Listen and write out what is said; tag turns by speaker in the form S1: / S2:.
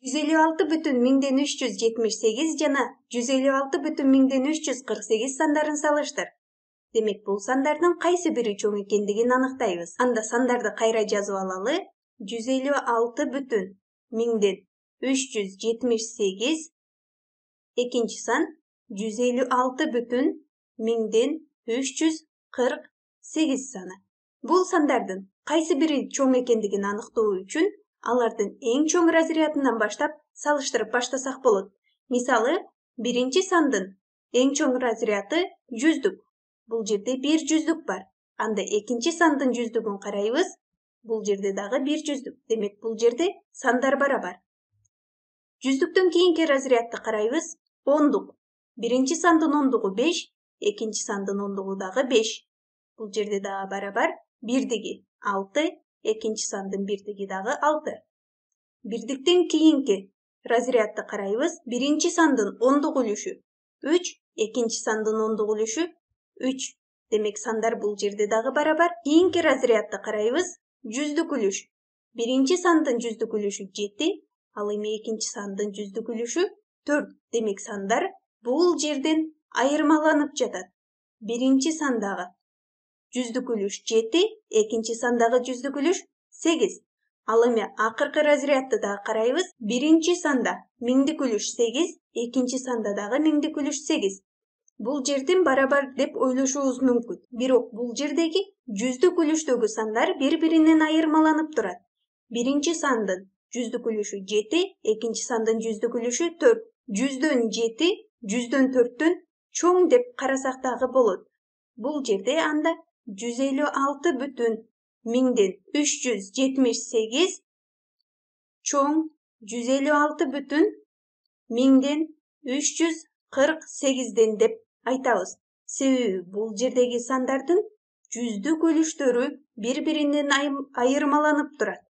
S1: 156,378 жана 156,348 сандарын салыштыр. Демек, бул сандардын кайсы бири чоң экендигин аныктайбыз. Анда сандарды кайра жазып алалы. 156,378 экинчи сан, 156,348 саны. Бул сандардын кайсы бири чоң экендигин аныктоо үчүн алардын эң чоң разрядынан баштап салыштырып баштасак болот. Мисалы, биринчи сандын эң чоң разряды жүздүк. Бул жерде бир жүздүк бар. Анда экинчи сандын жүздүгүн карайбыз. Бул жерде дагы бир жүздүк. Демек, бул жерде сандар барабар. Жүздүктөн кийинки разрядты карайбыз. Ондук. Биринчи сандын ондугу 5, экинчи сандын ондугу дагы 5. Бул жерде дагы барабар. Бирдиги 6, экинчи сандын бирдиги дагы 6. Бирдиктен кийинки разрядты карайбыз. Биринчи сандын ондук үлүшү 3, экинчи сандын ондук үлүшү 3. Демек, сандар бул жерде дагы барабар. Кийинки разрядты карайбыз. Жүздүк үлүш. Биринчи сандын жүздүк үлүшү 7, ал эми экинчи сандын жүздүк үлүшү 4. Демек, сандар бул жерден айырмаланып жатат. Биринчи сандагы жүздүк үлүш 7, экинчи сандагы жүздүк үлүш 8. Ал эми акыркы разрядты да карайбыз. Биринчи санда миңдик үлүш 8, экинчи санда дагы миңдик үлүш 8. Бул жерден барабар деп ойлошуңуз мүмкүн. Бирок бул жердеги жүздүк үлүштөгү сандар бири-биринен айырмаланып турат. Биринчи сандын жүздүк үлүшү 7, экинчи сандын жүздүк үлүшү 4. 100дөн 7, 100дөн 4төн чоң деп карасак дагы болот. Бул жерде анда 156,378 чоң 156,348 деп айтабыз. Себеби бул жердеги сандардын жүздүк үлүштөрү бири-биринен айырмаланып турат.